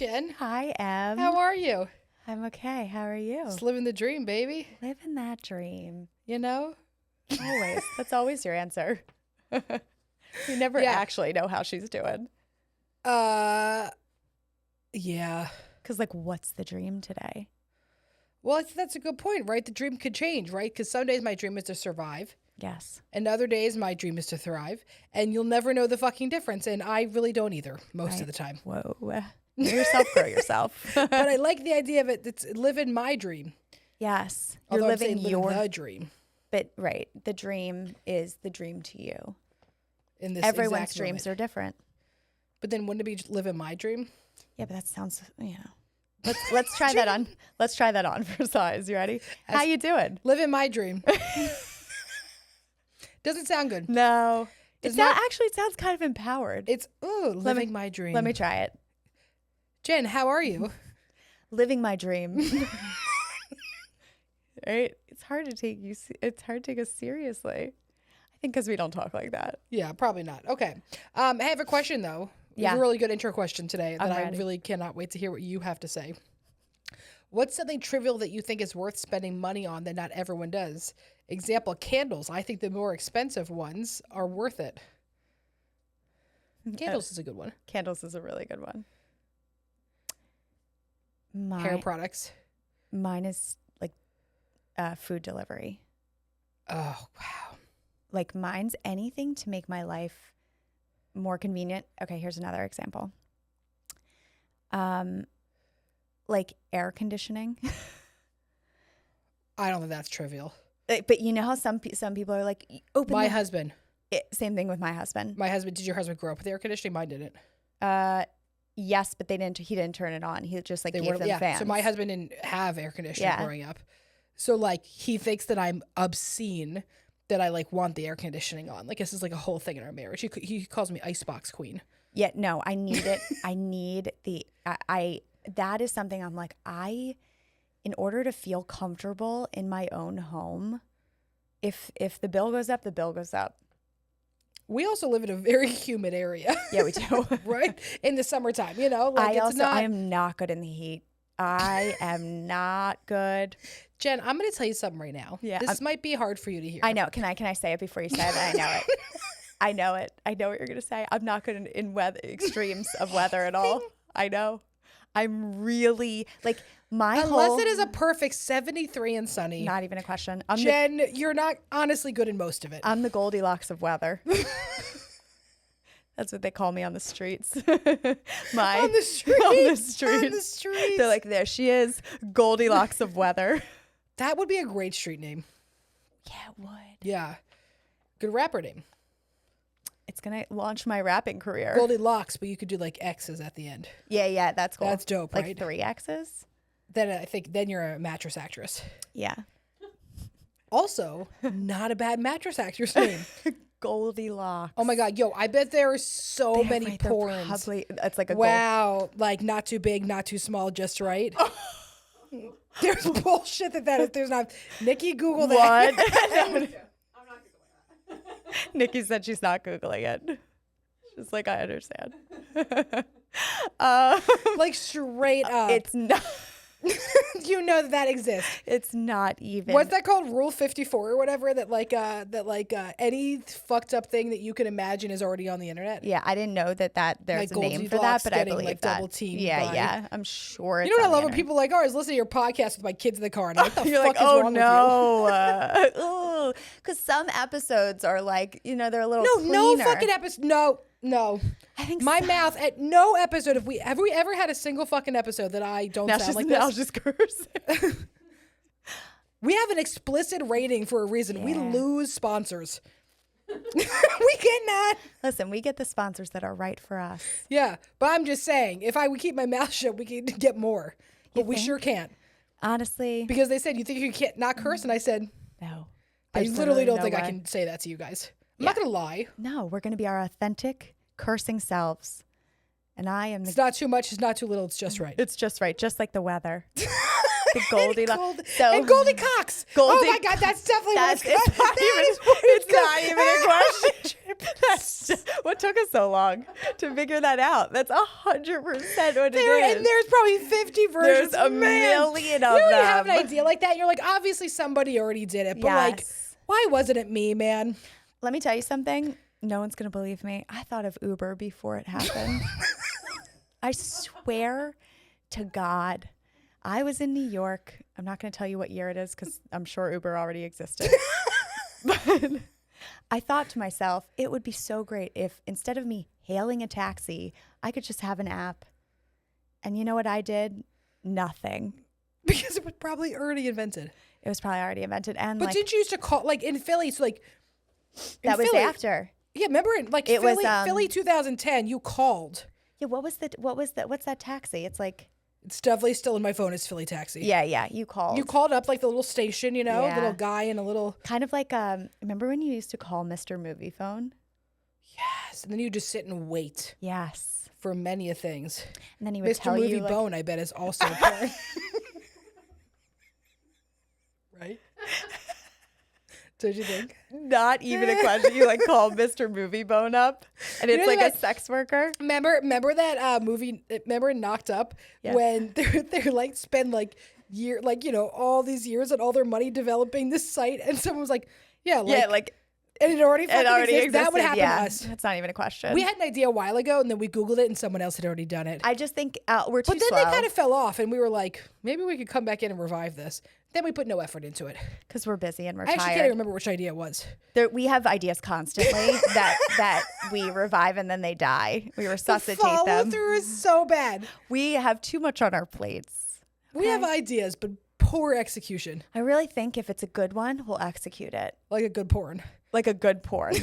Jen. Hi, Em. How are you? I'm okay. How are you? Just living the dream, baby. Living that dream. You know? Always. That's always your answer. You never actually know how she's doing. Yeah. Because, like, what's the dream today? Well, that's a good point, right? The dream could change, right? Because some days my dream is to survive. Yes. And other days my dream is to thrive. And you'll never know the fucking difference. And I really don't either most of the time. Whoa. Know yourself, grow yourself. But I like the idea of it. It's living my dream. Yes. Although I'm saying living the dream. But, right. The dream is the dream to you. In this Everyone's dreams are different. But then wouldn't it be living my dream? Yeah, but that sounds, Let's try that on. Let's try that on for size. You ready? How you doing? Living my dream. Doesn't sound good. No. It sounds kind of empowered. It's living my dream. Let me try it. Jen, how are you? Living my dream. Right? It's hard to take us seriously. I think because we don't talk like that. Yeah, probably not. Okay. I have a question though. Yeah. It's a really good intro question today that I ready. really cannot wait to hear what you have to say. What's something trivial that you think is worth spending money on that not everyone does? Example, candles. I think the more expensive ones are worth it. Candles is a good one. Candles is a really good one. Hair products. Mine is like food delivery. Oh, wow. Like mine's anything to make my life more convenient. Okay, here's another example. Like air conditioning. I don't think that's trivial. But you know how some people are like, open my husband. Same thing with my husband. Did your husband grow up with air conditioning? Mine didn't. Yes, but he didn't turn it on. He just gave them fans. So my husband didn't have air conditioning growing up. So like he thinks that I'm obscene that I like want the air conditioning on. Like this is like a whole thing in our marriage. He calls me icebox queen. Yeah, no, I need it. I need that is something I'm like, in order to feel comfortable in my own home, if the bill goes up, the bill goes up. We also live in a very humid area. Yeah, we do. Right? In the summertime, like I am not good in the heat. I am not good. Jen, I'm going to tell you something right now. Yeah, this might be hard for you to hear. I know. Can I say it before you say it? I know it. I know it. I know what you're going to say. I'm not good in weather extremes of weather at all. I know. I'm really like unless it is a perfect 73 and sunny. Not even a question. Jen, you're not honestly good in most of it. I'm the Goldilocks of weather. That's what they call me on the streets. On the streets. They're like, there she is, Goldilocks of weather. That would be a great street name. Yeah, it would. Yeah. Good rapper name. It's going to launch my rapping career. Goldilocks, but you could do like X's at the end. Yeah, that's cool. That's dope, right? Like 3 X's? Then I think you're a mattress actress. Yeah. Also, not a bad mattress actress name. Goldilocks. Oh my God, I bet there are so many porns. It's like a like not too big, not too small, just right. There's bullshit that is. There's not. Nikki, Google that. What? Nikki said she's not Googling it. She's like, I understand. Like straight up. It's not. You know that exists. It's not even. What's that called? Rule 54 or whatever. That any fucked up thing that you can imagine is already on the internet. Yeah, I didn't know that there's a name for that, but I believe like that. Double teamed. Yeah. I'm sure. It's you know what I love when people like, I was listening to your podcast with my kids in the car, and I'm like, what the You're fuck like, is wrong with no, because some episodes are like, they're a little cleaner. No fucking episode. No. I think my mouth at no episode. Have we ever had a single fucking episode that I don't sound like this? Now just curse. We have an explicit rating for a reason. Yeah. We lose sponsors. We cannot. Listen, we get the sponsors that are right for us. Yeah, but I'm just saying, if I would keep my mouth shut, we could get more. But we sure can't. Honestly. Because they said, you think you can't not curse? And I said, no. I literally don't think I can say that to you guys. I'm not going to lie. No, we're going to be our authentic, cursing selves. And I am. It's not too much. It's not too little. It's just right. It's just right. Just like the weather. The Goldilocks. And Goldie Cox. Oh my God, that's definitely it's not even a question. What took us so long to figure that out? That's 100% what it is. And there's probably 50 versions. There's a million of you them. have an idea like that. You're like, obviously somebody already did it, but like, why wasn't it me, man? Let me tell you something. No one's going to believe me. I thought of Uber before it happened. I swear to God, I was in New York. I'm not going to tell you what year it is because I'm sure Uber already existed. But I thought to myself, it would be so great if instead of me hailing a taxi, I could just have an app. And you know what I did? Nothing. Because it was probably already invented. It was probably already invented. And but didn't you used to call, like in Philly, so like. That was Philly, after. Yeah, remember in like Philly 2010, you called. Yeah, what's that taxi? It's like. It's definitely still in my phone as Philly Taxi. Yeah, you called. You called up like the little station, you know, little guy and a little. Kind of like, remember when you used to call Mr. Movie Phone? Yes, and then you just sit and wait. Yes. For many a things. And then he would tell you. Mr. Movie Bone, I bet, is also a porn. Right? Don't you think? Not even a question. You like call Mr. Movie Bone up, and it's like a sex worker. Remember that movie? Remember Knocked Up when they're like spend like all these years and all their money developing this site, and someone was like, and it already existed. That would happen to us. That's not even a question. We had an idea a while ago, and then we Googled it, and someone else had already done it. I just think we're too slow. But then they kind of fell off, and we were like, maybe we could come back in and revive this. Then we put no effort into it. Because we're busy and we're tired. I actually can't even remember which idea it was. We have ideas constantly that we revive and then they die. We resuscitate them. The follow-through is so bad. We have too much on our plates. Okay? We have ideas, but poor execution. I really think if it's a good one, we'll execute it. Like a good porn. Like a good porn.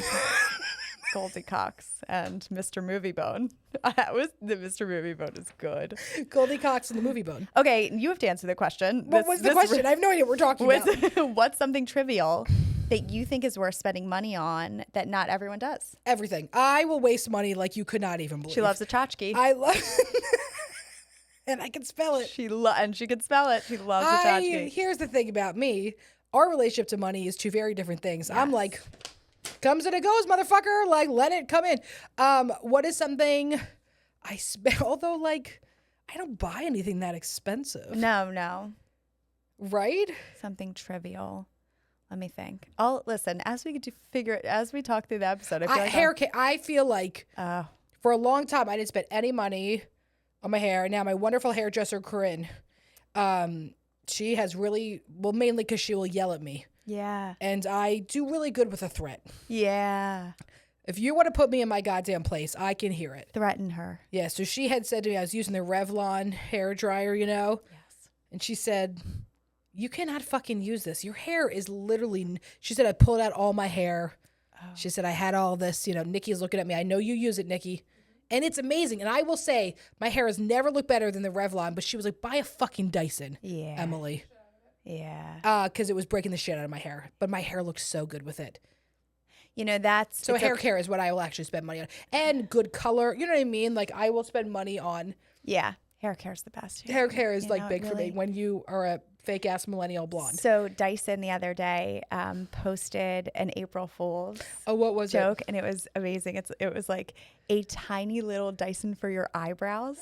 Goldie Cox and Mr. Movie Bone. The Mr. Movie Bone is good. Goldie Cox and the Movie Bone. Okay, you have to answer the question. What was the question? I have no idea what we're talking about. What's something trivial that you think is worth spending money on that not everyone does? Everything. I will waste money like you could not even believe. She loves a tchotchke. I love and I can spell it. And she can spell it. She loves a tchotchke. Here's the thing about me. Our relationship to money is two very different things. Yes. I'm like, comes and it goes, motherfucker. Like, let it come in. What is something I spend? Although, like, I don't buy anything that expensive. No. Right? Something trivial. Let me think. Listen, as we talk through the episode, I feel like for a long time I didn't spend any money on my hair. Now my wonderful hairdresser Corinne, she has really mainly because she will yell at me. Yeah. And I do really good with a threat. Yeah. If you want to put me in my goddamn place, I can hear it. Threaten her. Yeah. So she had said to me, I was using the Revlon hair dryer, you know? Yes. And she said, you cannot fucking use this. Your hair is literally, she said, I pulled out all my hair. Oh. She said, I had all this, you know, Nikki's looking at me. I know you use it, Nikki. And it's amazing. And I will say, my hair has never looked better than the Revlon, but she was like, buy a fucking Dyson, Emily. Yeah. Because it was breaking the shit out of my hair. But my hair looks so good with it. You know, that's... So hair care is what I will actually spend money on. And good color. You know what I mean? Like, I will spend money on... Yeah. Hair care is the best. Hair care is like big for me when you are a fake-ass millennial blonde. So Dyson the other day posted an April Fool's what was joke, and it was amazing. It was like a tiny little Dyson for your eyebrows.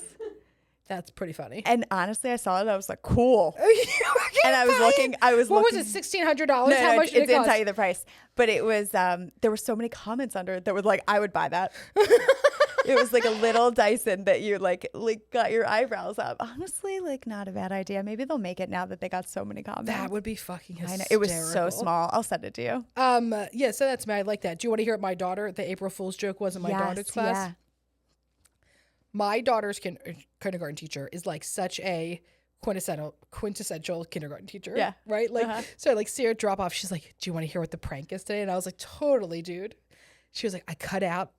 That's pretty funny. And honestly, I saw it and I was like, cool. And I was looking. What was it, $1,600? No, How much did it cost? Didn't tell you the price. But it was, there were so many comments under it that were like, I would buy that. It was like a little Dyson that you like got your eyebrows up. Honestly, like not a bad idea. Maybe they'll make it now that they got so many comments. That would be fucking hysterical. I know. It was so small. I'll send it to you. Yeah, so that's me. I like that. Do you want to hear what my daughter, the April Fool's joke was in my daughter's class? Yeah. My daughter's kindergarten teacher is like such a quintessential kindergarten teacher. Yeah. Right? Like, so I like see her drop off. She's like, do you want to hear what the prank is today? And I was like, totally, dude. She was like, I cut out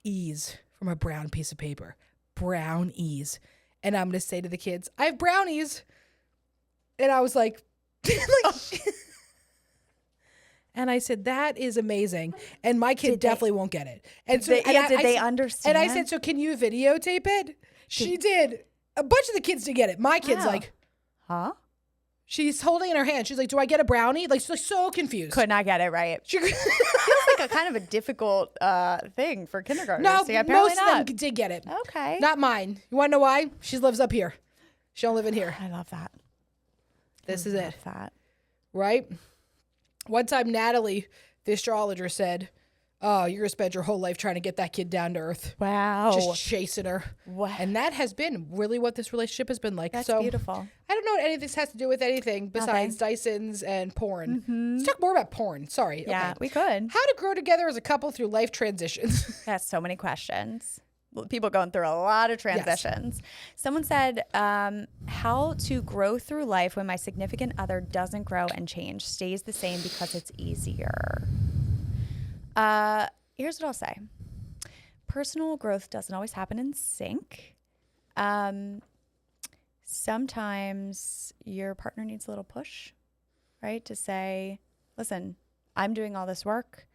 E's from a brown piece of paper. Brown E's. And I'm going to say to the kids, I have brownies. And I was like and I said, that is amazing. And my kid definitely won't get it. And so, did they understand? And I said, so can you videotape it? She did. A bunch of the kids did get it. My kid's like, huh? She's holding in her hand. She's like, do I get a brownie? Like, she's like so confused. Could not get it right. She feels like like a kind of a difficult thing for kindergartners. No, to get. Apparently most of them did get it. Okay. Not mine. You want to know why? She lives up here. She don't live in here. I love that. This is it. That. Right? One time, Natalie, the astrologer, said, oh, you're going to spend your whole life trying to get that kid down to earth. Wow. Just chasing her. Wow. And that has been really what this relationship has been like. That's so beautiful. I don't know what any of this has to do with anything besides Dysons and porn. Let's talk more about porn. Sorry. Yeah, okay. we could. How to grow together as a couple through life transitions. That's so many questions. People going through a lot of transitions. Yes. Someone said, how to grow through life when my significant other doesn't grow and change, stays the same because it's easier. Here's what I'll say. Personal growth doesn't always happen in sync. Sometimes your partner needs a little push, right? To say, listen, I'm doing all this work.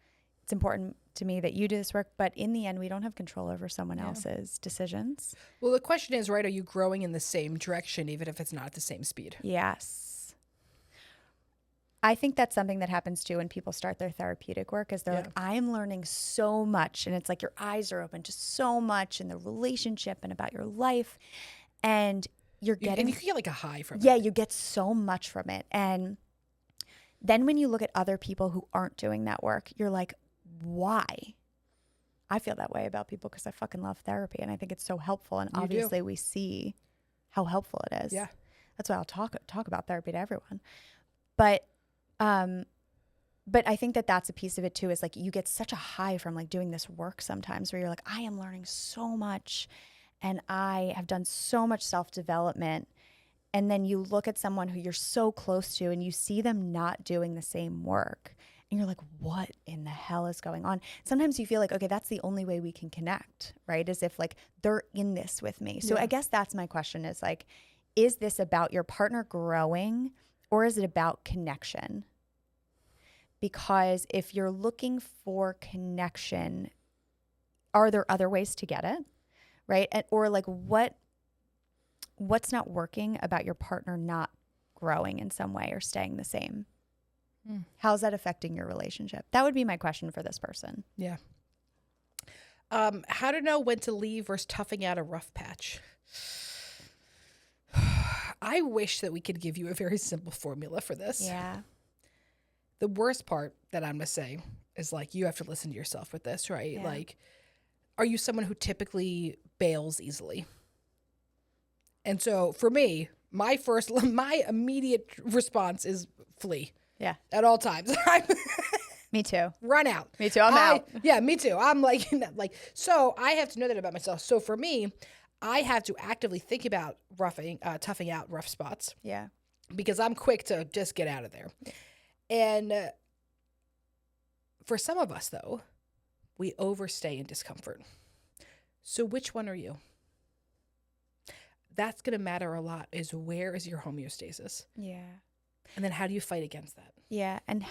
It's important to me that you do this work, but in the end, we don't have control over someone else's decisions. Well, the question is, right, are you growing in the same direction, even if it's not at the same speed? Yes. I think that's something that happens too when people start their therapeutic work is they're like, I'm learning so much. And it's like your eyes are open to so much in the relationship and about your life. And you're getting... And you can get like a high from it. Yeah, you get so much from it. And then when you look at other people who aren't doing that work, you're like, why? I feel that way about people because I fucking love therapy and I think it's so helpful. And obviously we see how helpful it is. Yeah. That's why I'll talk about therapy to everyone. But I think that that's a piece of it too, is like you get such a high from like doing this work sometimes where you're like, I am learning so much and I have done so much self-development. And then you look at someone who you're so close to and you see them not doing the same work. And you're like, what in the hell is going on? Sometimes you feel like, okay, that's the only way we can connect, right? As if like they're in this with me. So I guess that's my question is like, is this about your partner growing or is it about connection? Because if you're looking for connection, are there other ways to get it, right? Or like what's not working about your partner not growing in some way or staying the same? How's that affecting your relationship? That would be my question for this person. Yeah. How to know when to leave versus toughing out a rough patch. I wish that we could give you a very simple formula for this. Yeah. The worst part that I'm going to say is like, you have to listen to yourself with this, right? Yeah. Like, are you someone who typically bails easily? And so for me, my immediate response is flee. Yeah. At all times. Me too. Run out. Me too. I'm out. Yeah, me too. I'm like, so I have to know that about myself. So for me, I have to actively think about toughing out rough spots. Yeah. Because I'm quick to just get out of there. And for some of us, though, we overstay in discomfort. So which one are you? That's going to matter a lot, is where is your homeostasis? Yeah. And then how do you fight against that? Yeah. And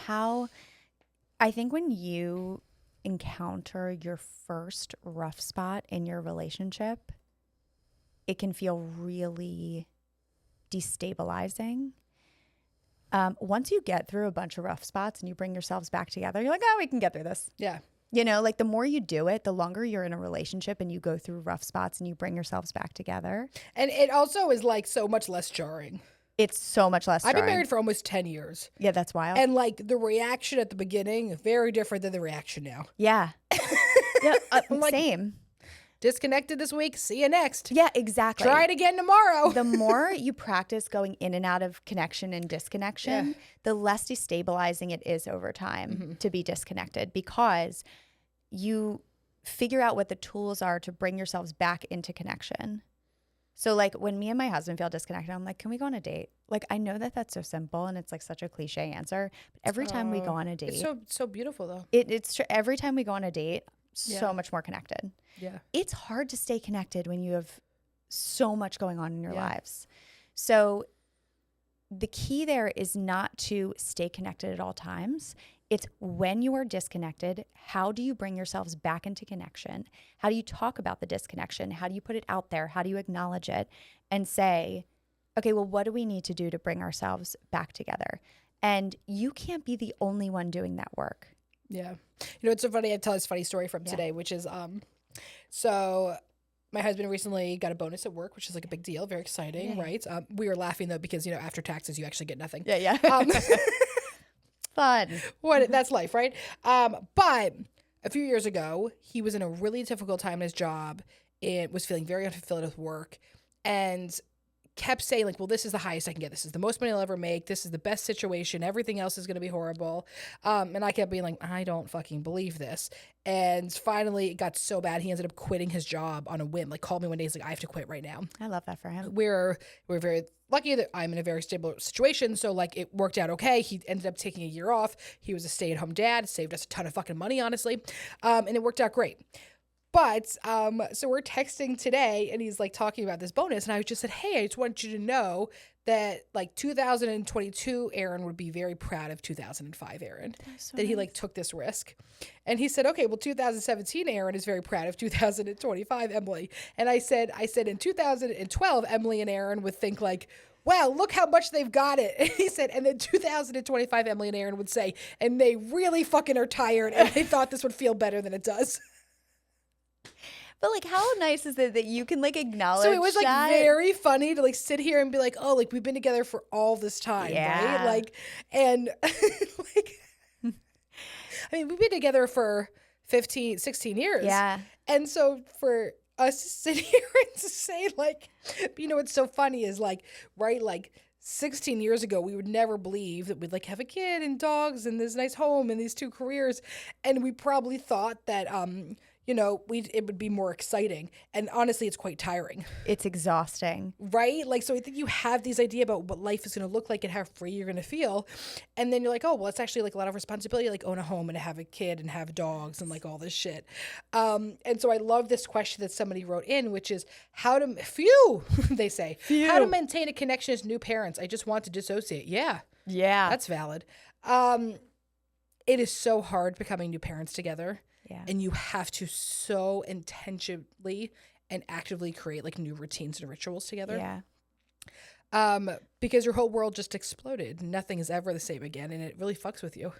I think when you encounter your first rough spot in your relationship, it can feel really destabilizing. Once you get through a bunch of rough spots and you bring yourselves back together, you're like, oh, we can get through this. Yeah. You know, like the more you do it, the longer you're in a relationship and you go through rough spots and you bring yourselves back together. And it also is like so much less jarring. It's so much less jarring. I've been married for almost 10 years. Yeah, that's wild. And like the reaction at the beginning, very different than the reaction now. Yeah. Yeah, like, same. Disconnected this week. See you next. Yeah, exactly. Try it again tomorrow. The more you practice going in and out of connection and disconnection, the less destabilizing it is over time to be disconnected, because you figure out what the tools are to bring yourselves back into connection. So like when me and my husband feel disconnected, I'm like, can we go on a date? Like, I know that that's so simple and it's like such a cliche answer, but every time we go on a date, it's so beautiful though. It's true. Every time we go on a date, so much more connected. Yeah. It's hard to stay connected when you have so much going on in your lives. So the key there is not to stay connected at all times. It's when you are disconnected, how do you bring yourselves back into connection? How do you talk about the disconnection? How do you put it out there? How do you acknowledge it and say, okay, well, what do we need to do to bring ourselves back together? And you can't be the only one doing that work. Yeah. You know, it's so funny. I tell this funny story from today, which is, so my husband recently got a bonus at work, which is like a big deal. Very exciting, right? We were laughing though, because, you know, after taxes, you actually get nothing. Yeah. Fun. That's life, right? But a few years ago, he was in a really difficult time in his job. It was feeling very unfulfilled with work and kept saying like, well, this is the highest I can get. This is the most money I'll ever make. This is the best situation. Everything else is going to be horrible. And I kept being like, I don't fucking believe this. And finally it got so bad. He ended up quitting his job on a whim. Like called me one day. He's like, I have to quit right now. I love that for him. We're very lucky that I'm in a very stable situation. So like it worked out okay. He ended up taking a year off. He was a stay-at-home dad, saved us a ton of fucking money, honestly. And it worked out great. But, so we're texting today and he's like talking about this bonus. And I just said, hey, I just want you to know that like 2022 Aaron would be very proud of 2005 Aaron, that he like took this risk. And he said, okay, well, 2017 Aaron is very proud of 2025 Emily. And I said in 2012, Emily and Aaron would think like, wow, look how much they've got it. And he said, and then 2025 Emily and Aaron would say, and they really fucking are tired and they thought this would feel better than it does. But like, how nice is it that you can like acknowledge? So it was like that? very funny to like sit here and be like, oh, like we've been together for all this time, right? Like, and like, I mean, we've been together for 15, 16 years. Yeah. And so for us to sit here and to say like, you know, what's so funny is like, right, like 16 years ago, we would never believe that we'd like have a kid and dogs and this nice home and these two careers. And we probably thought that, you know, it would be more exciting. And honestly, it's quite tiring. It's exhausting. Right? Like, so I think you have these idea about what life is going to look like and how free you're going to feel. And then you're like, oh, well, it's actually like a lot of responsibility, like own a home and have a kid and have dogs and like all this shit. And so I love this question that somebody wrote in, which is they say, how to maintain a connection as new parents. I just want to dissociate. Yeah. That's valid. It is so hard becoming new parents together. Yeah. And you have to so intentionally and actively create like new routines and rituals together. Yeah. Because your whole world just exploded. Nothing is ever the same again. And it really fucks with you.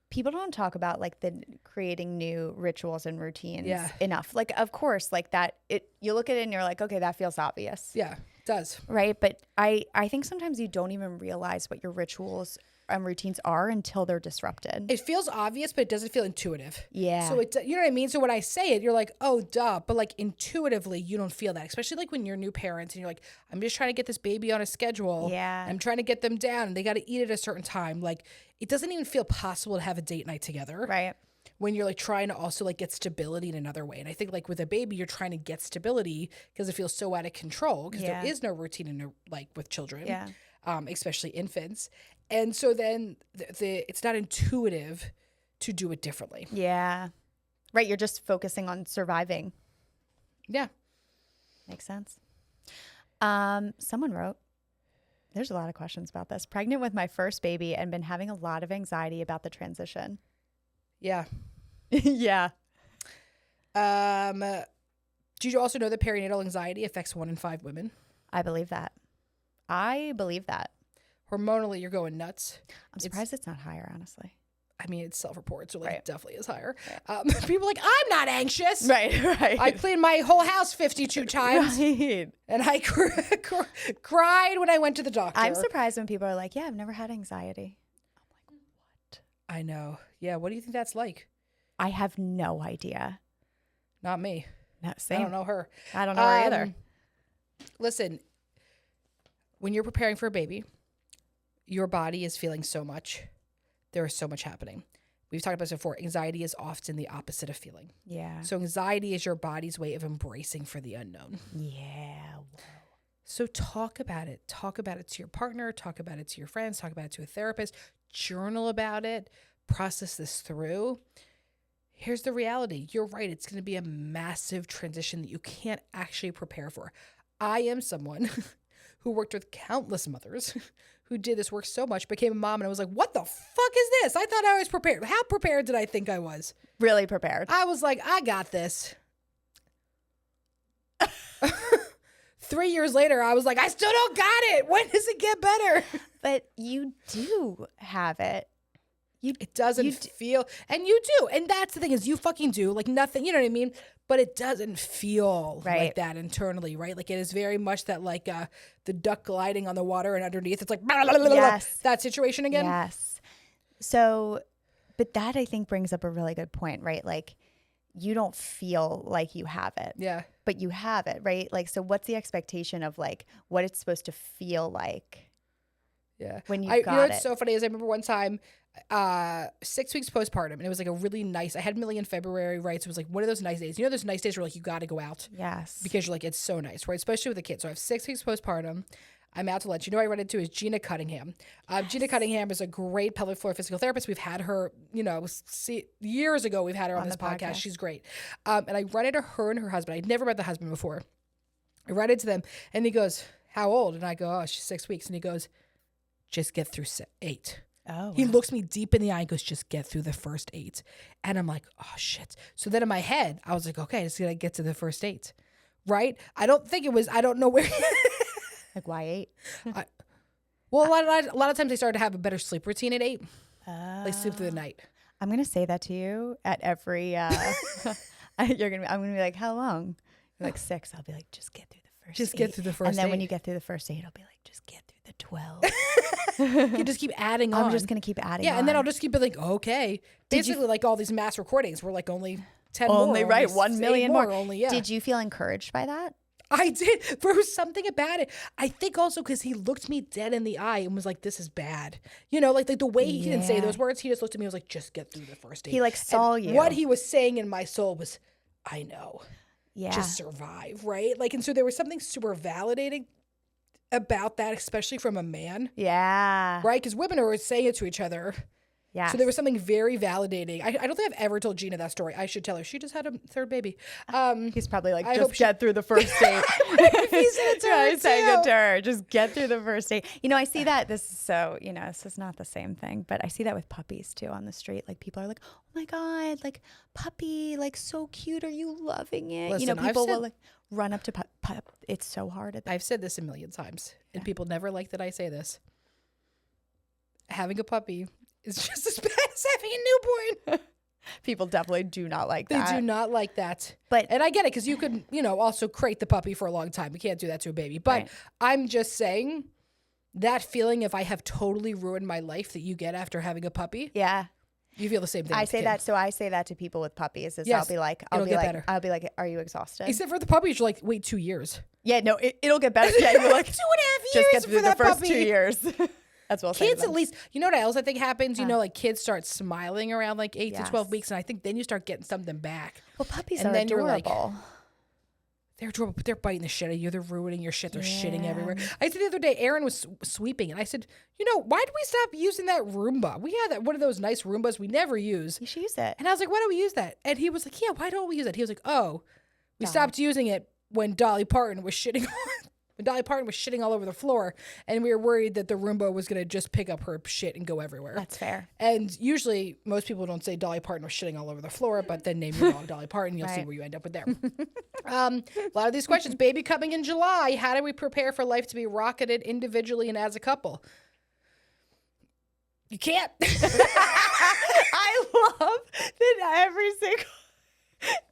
People don't talk about like the creating new rituals and routines enough. Like, of course, like that, you look at it and you're like, okay, that feels obvious. Yeah, it does. Right. But I think sometimes you don't even realize what your rituals and routines are until they're disrupted. It feels obvious, but it doesn't feel intuitive. Yeah. So you know what I mean? So when I say it, you're like, oh, duh. But like intuitively, you don't feel that, especially like when you're new parents and you're like, I'm just trying to get this baby on a schedule. Yeah. I'm trying to get them down and they got to eat at a certain time. Like it doesn't even feel possible to have a date night together. Right. When you're like trying to also like get stability in another way. And I think like with a baby, you're trying to get stability because it feels so out of control because there is no routine like with children, especially infants. And so then it's not intuitive to do it differently. Yeah. Right. You're just focusing on surviving. Yeah. Makes sense. Someone wrote, there's a lot of questions about this. Pregnant with my first baby and been having a lot of anxiety about the transition. Yeah. Yeah. Do you also know that perinatal anxiety affects 1 in 5 women? I believe that. Hormonally, you're going nuts. I'm surprised it's not higher, honestly. I mean, it's self-reported, so like it definitely is higher. Right. People are like, I'm not anxious. Right. I cleaned my whole house 52 times. Right. And I cried when I went to the doctor. I'm surprised when people are like, yeah, I've never had anxiety. I'm like, what? I know. Yeah, what do you think that's like? I have no idea. Not me. Not same. I don't know her. I don't know her either. Listen, when you're preparing for a baby, your body is feeling so much. There is so much happening. We've talked about this before. Anxiety is often the opposite of feeling. Yeah. So anxiety is your body's way of embracing for the unknown. Yeah. Whoa. So talk about it. Talk about it to your partner. Talk about it to your friends. Talk about it to a therapist. Journal about it. Process this through. Here's the reality. You're right. It's going to be a massive transition that you can't actually prepare for. I am someone who worked with countless mothers who did this work so much, became a mom, and I was like, what the fuck is this? I thought I was prepared. How prepared did I think I was? Really prepared. I was like, I got this. 3 years later, I was like, I still don't got it. When does it get better? But you do have it. It doesn't feel, and you do. And that's the thing is you fucking do like nothing, you know what I mean? But it doesn't feel like that internally, right? Like it is very much that like the duck gliding on the water and underneath it's like that situation again. Yes. So, but that I think brings up a really good point, right? Like you don't feel like you have it. Yeah. But you have it, right? Like, so what's the expectation of like what it's supposed to feel like? Yeah. When you know what's so funny is I remember one time 6 weeks postpartum and it was like a really nice, I had Millie in February, right? So it was like one of those nice days. You know those nice days where like you got to go out. Yes. Because you're like, it's so nice, right? Especially with a kid. So I have 6 weeks postpartum. I'm out to lunch. You know, I run into is Gina Cunningham. Gina Cunningham is a great pelvic floor physical therapist. We've had her, you know, years ago, we've had her on this podcast. She's great. And I run into her and her husband. I'd never met the husband before. I run into them and he goes, how old? And I go, oh, she's 6 weeks. And he goes, just get through 8. Oh, he looks me deep in the eye and goes, just get through the first 8. And I'm like, oh, shit. So then in my head, I was like, okay, just got to get to the first 8. Right? I don't know where. Like, why 8? Well, a lot of times I started to have a better sleep routine at 8. Like sleep through the night. I'm going to say that to you at every, I'm going to be like, how long? You're like 6. I'll be like, just get through the first 8. Just get through the first 8. And then when you get through the first 8, I'll be like, just get through the 12. You just keep adding on. I'm just going to keep adding on. Yeah, and then I'll just keep being like, okay. Basically, like all these mass recordings were like only 10 only, more. Right, 1 million more. Only, yeah. Did you feel encouraged by that? I did. There was something about it. I think also because he looked me dead in the eye and was like, this is bad. You know, like the way he didn't say those words, he just looked at me and was like, just get through the first 8. He like saw you. What he was saying in my soul was, I know. Yeah. Just survive, right? Like, and so there was something super validating about that, especially from a man. Yeah. Right? Because women are saying it to each other. Yeah. So there was something very validating. I don't think I've ever told Gina that story. I should tell her. She just had a 3rd baby. He's probably like, just get through the first 8. He said it to her, saying it to her. Just get through the first 8. You know, I see that. This is so, you know, this is not the same thing, but I see that with puppies too on the street. Like people are like, oh my God, like puppy, like so cute. Are you loving it? Listen, you know, people will like run up to pup. It's so hard. I've said this a million times and people never like that I say this. Having a puppy is just as bad as having a newborn. People definitely do not like that. They do not like that. But and I get it because you could, you know, also crate the puppy for a long time. You can't do that to a baby. But I'm just saying that feeling if I have totally ruined my life that you get after having a puppy. Yeah. You feel the same thing. I say that. So I say that to people with puppies. Is I'll be like, I'll be like, are you exhausted? Except for the puppies, you're like, wait, 2 years. Yeah, no, it'll get better. Yeah, you're like 2.5 years. Just get through for the first puppy. 2 years. That's well. Kids at least, you know what else I think happens? You know, like kids start smiling around like 8 to 12 weeks, and I think then you start getting something back. Well, puppies and are then adorable. You're like, they're adorable, but they're biting the shit out of you. They're ruining your shit. They're shitting everywhere. I said the other day, Aaron was sweeping, and I said, you know, why did we stop using that Roomba? We had one of those nice Roombas we never use. You should use it. And I was like, why don't we use that? And he was like, yeah, why don't we use it? He was like, oh, we stopped using it when Dolly Parton was shitting all over the floor, and we were worried that the Roomba was going to just pick up her shit and go everywhere. That's fair. And usually, most people don't say Dolly Parton was shitting all over the floor, but then name your dog Dolly Parton, you'll see where you end up with there. A lot of these questions. Baby coming in July. How do we prepare for life to be rocketed individually and as a couple? You can't. I love that every single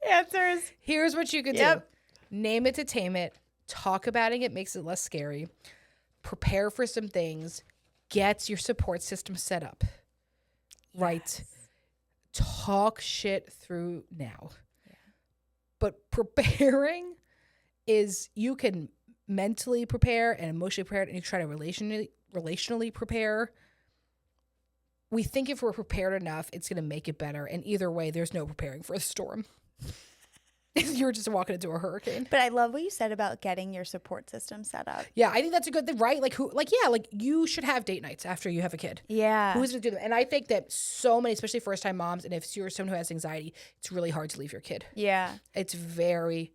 answer is. Here's what you could do. Name it to tame it. Talk about it makes it less scary. Prepare for some things. Get your support system set up. Right? Talk shit through now. Yeah. But preparing is you can mentally prepare and emotionally prepare, and you try to relationally prepare. We think if we're prepared enough, it's going to make it better. And either way, there's no preparing for a storm. You're just walking into a hurricane. But I love what you said about getting your support system set up. Yeah, I think that's a good thing, right? Like you should have date nights after you have a kid. Yeah. Who's going to do them? And I think that so many, especially first-time moms, and if you're someone who has anxiety, it's really hard to leave your kid. Yeah. It's very,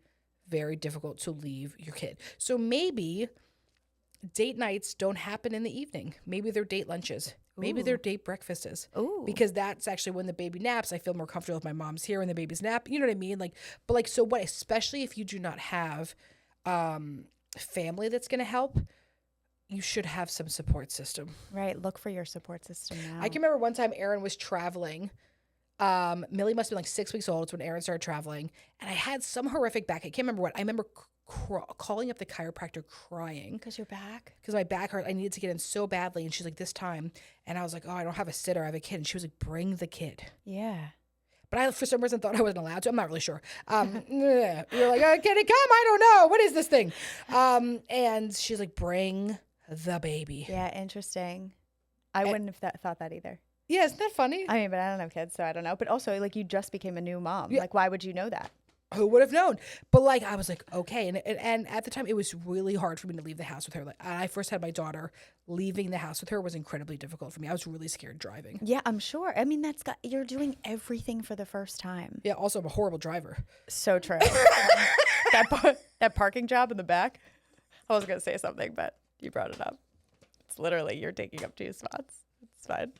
very difficult to leave your kid. So maybe date nights don't happen in the evening. Maybe they're date lunches. Maybe they're date breakfasts. Ooh. Because that's actually when the baby naps. I feel more comfortable if my mom's here when the baby's nap. You know what I mean? So what? Especially if you do not have family that's going to help. you should have some support system. Right. Look for your support system now. I can remember one time Aaron was traveling. Millie must have been like 6 weeks old. It's when Aaron started traveling. And I had some horrific back. I can't remember what. I remember calling up the chiropractor crying. Because your back? Because my back hurt. I needed to get in so badly. And she's like, this time. And I was like, oh, I don't have a sitter. I have a kid. And she was like, bring the kid. Yeah. But I, for some reason, thought I wasn't allowed to. I'm not really sure. You're like, can it come? I don't know. What is this thing? And she's like, bring the baby. Yeah, interesting. I wouldn't have thought that either. Yeah, isn't that funny? I mean, but I don't have kids, so I don't know. But also, like, you just became a new mom. Yeah. Like, why would you know that? Who would have known? But like, I was like, okay. And at the time, it was really hard for me to leave the house with her. Like, I first had my daughter. Leaving the house with her was incredibly difficult for me. I was really scared driving. Yeah, I'm sure. I mean, you're doing everything for the first time. Yeah. Also, I'm a horrible driver. So true. that parking job in the back. I was gonna say something, but you brought it up. It's literally you're taking up 2 spots. It's fine.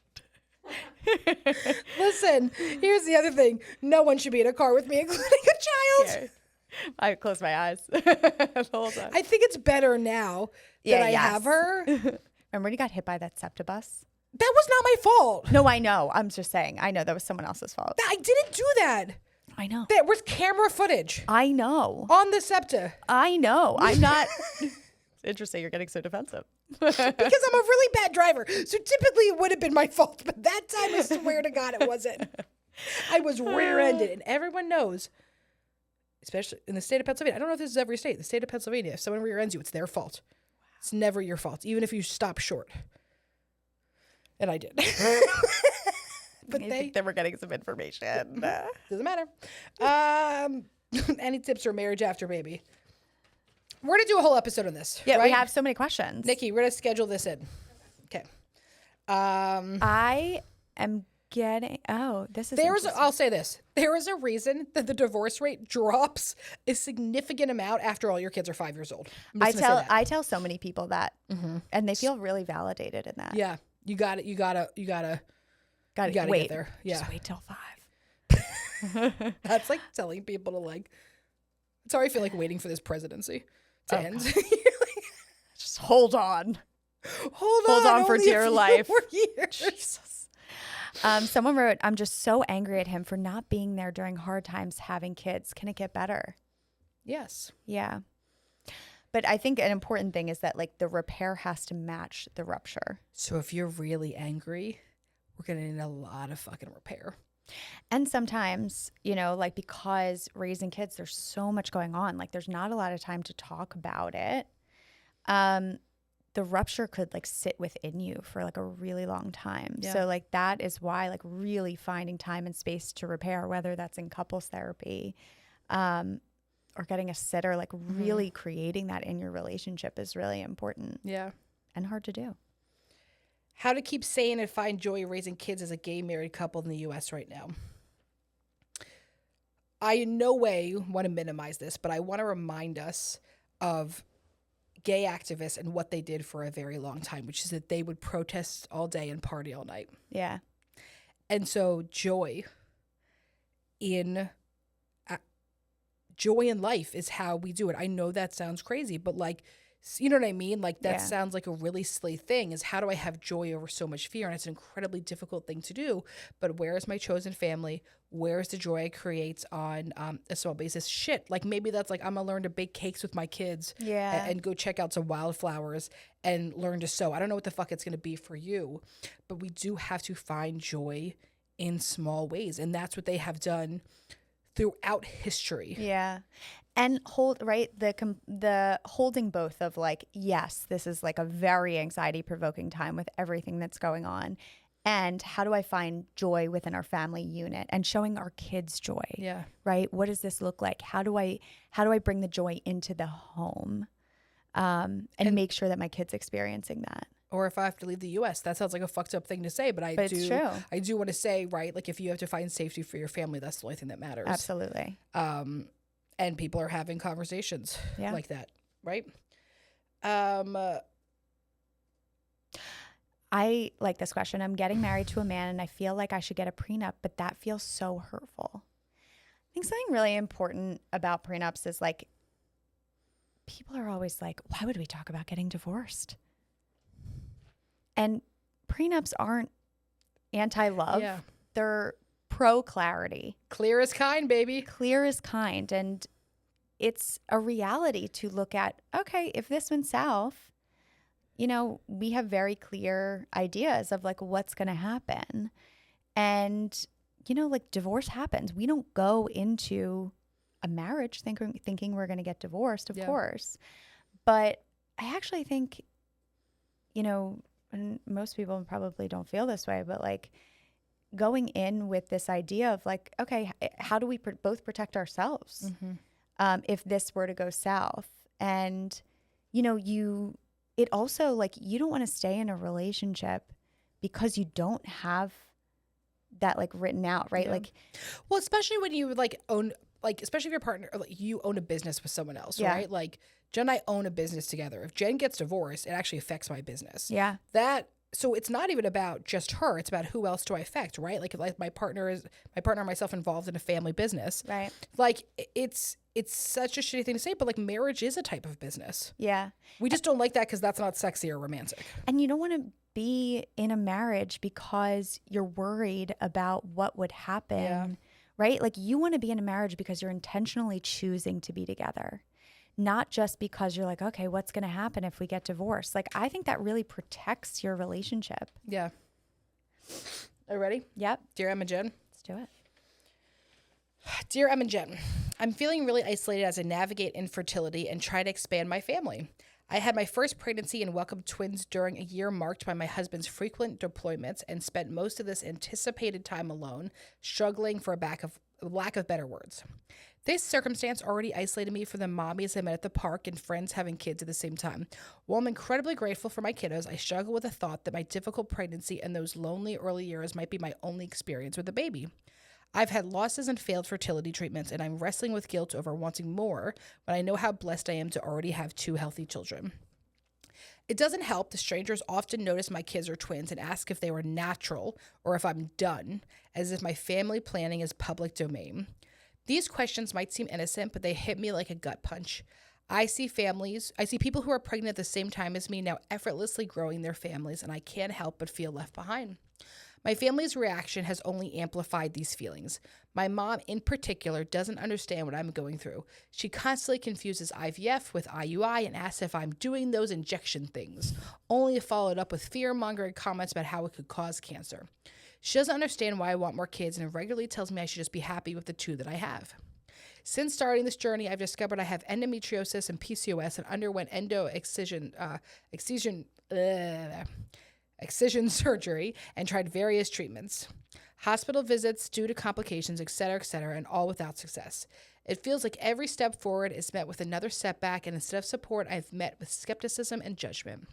Listen, here's the other thing. No one should be in a car with me, including a child. Yeah. I close my eyes the whole time. I think it's better now that I have her. Remember when you got hit by that SEPTA-bus? That was not my fault. No, I know. I'm just saying. I know that was someone else's fault. I didn't do that. I know. There was camera footage I know. on the SEPTA. I know. I'm not. It's interesting. You're getting so defensive. Because I'm a really bad driver. So typically it would have been my fault. But that time, I swear to God, it wasn't. I was rear-ended. And everyone knows, especially in the state of Pennsylvania. I don't know if this is every state. The state of Pennsylvania, if someone rear-ends you, it's their fault. It's never your fault, even if you stop short. And I did. But I think that we're getting some information. Doesn't matter. Any tips for marriage after baby? We're going to do a whole episode on this. Yeah, right? we have so many questions. Nikki, we're going to schedule this in. Okay. I am getting. Oh, this is. I'll say this. There is a reason that the divorce rate drops a significant amount after all your kids are 5 years old. I tell so many people that, and they feel really validated in that. Yeah, you got it. You gotta Wait, get there. Yeah, just wait till 5. That's like telling people to like. Sorry, I feel like waiting for this presidency to end. Just hold on. Hold on for dear life. Years. Jesus. Someone wrote, "I'm just so angry at him for not being there during hard times having kids. Can it get better?" Yes. Yeah. But I think an important thing is that like the repair has to match the rupture. So if you're really angry, we're going to need a lot of fucking repair. And sometimes, like because raising kids, there's so much going on. Like there's not a lot of time to talk about it. The rupture could like sit within you for like a really long time. Yeah. So like that is why like really finding time and space to repair, whether that's in couples therapy, or getting a sitter, like really creating that in your relationship is really important. Yeah. And hard to do. How to keep sane and find joy raising kids as a gay married couple in the U.S. right now. I in no way want to minimize this, but I want to remind us of gay activists and what they did for a very long time, which is that they would protest all day and party all night. Yeah. And so joy in life is how we do it. I know that sounds crazy, but like, you know what I mean? Like that sounds like a really silly thing is how do I have joy over so much fear? And it's an incredibly difficult thing to do. But where is my chosen family? Where is the joy I create on a small basis? Shit. Like maybe that's like I'm going to learn to bake cakes with my kids and go check out some wildflowers and learn to sew. I don't know what the fuck it's going to be for you, but we do have to find joy in small ways. And that's what they have done throughout history. Yeah. And the holding both of like, yes, this is like a very anxiety provoking time with everything that's going on. And how do I find joy within our family unit and showing our kids joy? Yeah. Right. What does this look like? How do I bring the joy into the home and make sure that my kid's experiencing that? Or if I have to leave the U.S., that sounds like a fucked up thing to say, but it's true. I do want to say, right, like if you have to find safety for your family, that's the only thing that matters. Absolutely. And people are having conversations like that, right? I like this question. I'm getting married to a man and I feel like I should get a prenup, but that feels so hurtful. I think something really important about prenups is like, people are always like, why would we talk about getting divorced? And prenups aren't anti-love. Yeah. They're pro-clarity. Clear as kind, baby. Clear as kind. And it's a reality to look at, okay, if this went south, we have very clear ideas of like what's going to happen. And, like divorce happens. We don't go into a marriage thinking we're going to get divorced, of course. But I actually think, and most people probably don't feel this way, but like going in with this idea of like, okay, how do we both protect ourselves if this were to go south? And, it also like, you don't want to stay in a relationship because you don't have that like written out, right? Yeah. Like, well, especially when you like own, like, especially if your partner, like you own a business with someone else, right? Like Jen and I own a business together. If Jen gets divorced, it actually affects my business. Yeah. So it's not even about just her. It's about who else do I affect, right? Like if my partner and myself involved in a family business, right? Like it's such a shitty thing to say, but like marriage is a type of business. Yeah. We just don't like that because that's not sexy or romantic. And you don't want to be in a marriage because you're worried about what would happen, right? Like you want to be in a marriage because you're intentionally choosing to be together. Not just because you're like, okay, what's going to happen if we get divorced? Like, I think that really protects your relationship. Yeah. Are you ready? Yep. Dear Em and Jen. Let's do it. Dear Em and Jen, I'm feeling really isolated as I navigate infertility and try to expand my family. I had my first pregnancy and welcomed twins during a year marked by my husband's frequent deployments and spent most of this anticipated time alone, struggling for a lack of better words. This circumstance already isolated me from the mommies I met at the park and friends having kids at the same time. While I'm incredibly grateful for my kiddos, I struggle with the thought that my difficult pregnancy and those lonely early years might be my only experience with a baby. I've had losses and failed fertility treatments, and I'm wrestling with guilt over wanting more when I know how blessed I am to already have 2 healthy children. It doesn't help. The strangers often notice my kids are twins and ask if they were natural or if I'm done, as if my family planning is public domain. These questions might seem innocent, but they hit me like a gut punch. I see people who are pregnant at the same time as me now effortlessly growing their families, and I can't help but feel left behind. My family's reaction has only amplified these feelings. My mom, in particular, doesn't understand what I'm going through. She constantly confuses IVF with IUI and asks if I'm doing those injection things, only to follow it up with fear-mongering comments about how it could cause cancer. She doesn't understand why I want more kids and regularly tells me I should just be happy with the 2 that I have. Since starting this journey, I've discovered I have endometriosis and PCOS and underwent excision surgery and tried various treatments, hospital visits due to complications, etc., and all without success. It feels like every step forward is met with another setback, and instead of support, I've met with skepticism and judgment.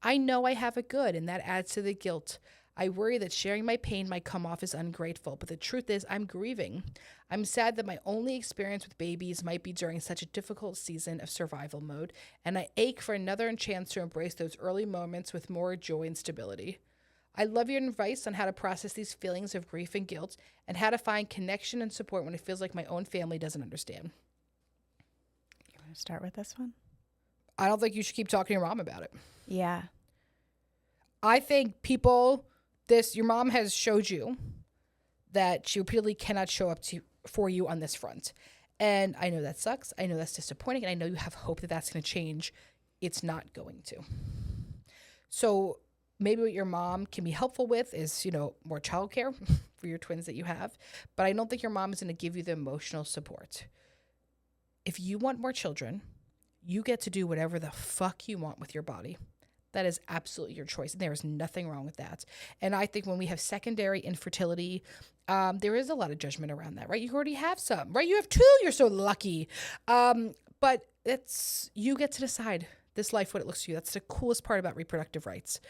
I know I have it good, and that adds to the guilt. I worry that sharing my pain might come off as ungrateful, but the truth is I'm grieving. I'm sad that my only experience with babies might be during such a difficult season of survival mode, and I ache for another chance to embrace those early moments with more joy and stability. I love your advice on how to process these feelings of grief and guilt and how to find connection and support when it feels like my own family doesn't understand. You want to start with this one? I don't think you should keep talking to your mom about it. Yeah. I think your mom has showed you that she repeatedly cannot show up for you on this front. And I know that sucks. I know that's disappointing. And I know you have hope that that's going to change. It's not going to. So maybe what your mom can be helpful with is, more childcare for your twins that you have. But I don't think your mom is going to give you the emotional support. If you want more children, you get to do whatever the fuck you want with your body. That is absolutely your choice. And there is nothing wrong with that. And I think when we have secondary infertility, there is a lot of judgment around that, right? You already have some, right? You have 2. You're so lucky. But you get to decide this life, what it looks to you. That's the coolest part about reproductive rights.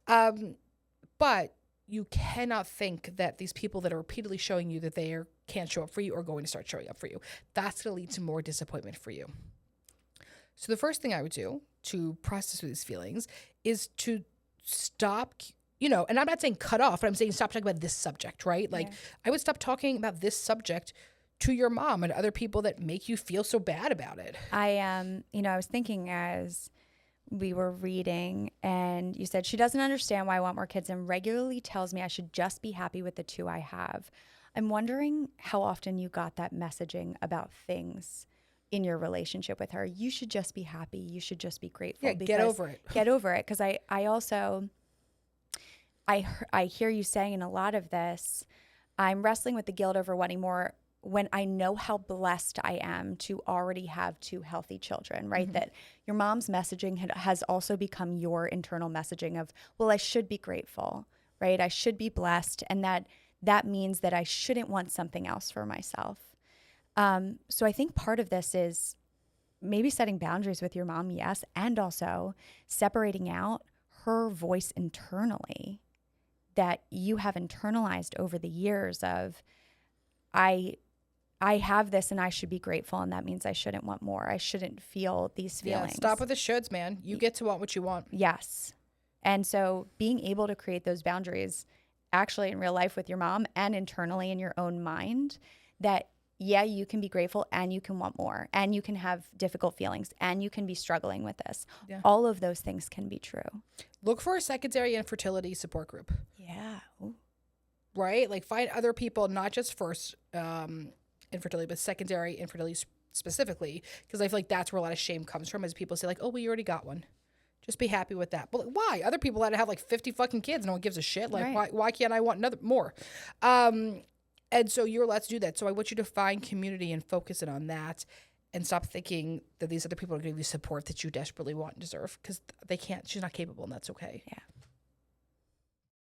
But you cannot think that these people that are repeatedly showing you that they can't show up for you are going to start showing up for you. That's going to lead to more disappointment for you. So the first thing I would do to process these feelings is to stop, and I'm not saying cut off, but I'm saying stop talking about this subject, right? Like I would stop talking about this subject to your mom and other people that make you feel so bad about it. I was thinking as we were reading, and you said, she doesn't understand why I want more kids and regularly tells me I should just be happy with the 2 I have. I'm wondering how often you got that messaging about things in your relationship with her. You should just be happy. You should just be grateful. Yeah, get over it. Get over it. Because I also, I hear you saying in a lot of this, I'm wrestling with the guilt over wanting more when I know how blessed I am to already have 2 healthy children, right? That your mom's messaging has also become your internal messaging of, well, I should be grateful, right? I should be blessed. And that means that I shouldn't want something else for myself. So I think part of this is maybe setting boundaries with your mom, yes, and also separating out her voice internally that you have internalized over the years of, I have this and I should be grateful, and that means I shouldn't want more. I shouldn't feel these feelings. Yeah, stop with the shoulds, man. You get to want what you want. Yes. And so being able to create those boundaries actually in real life with your mom and internally in your own mind, that yeah, you can be grateful and you can want more and you can have difficult feelings and you can be struggling with this. Yeah. All of those things can be true. Look for a secondary infertility support group. Yeah. Ooh. Right? Like find other people, not just first infertility, but secondary infertility specifically, because I feel like that's where a lot of shame comes from, is people say like, oh, well, you already got one. Just be happy with that. But like, why? Other people had to have like 50 fucking kids. No one gives a shit. Like, right. why can't I want more? And so you're allowed to do that. So I want you to find community and focus it on that, and stop thinking that these other people are going to give you support that you desperately want and deserve, because they can't. She's not capable, and that's okay. Yeah.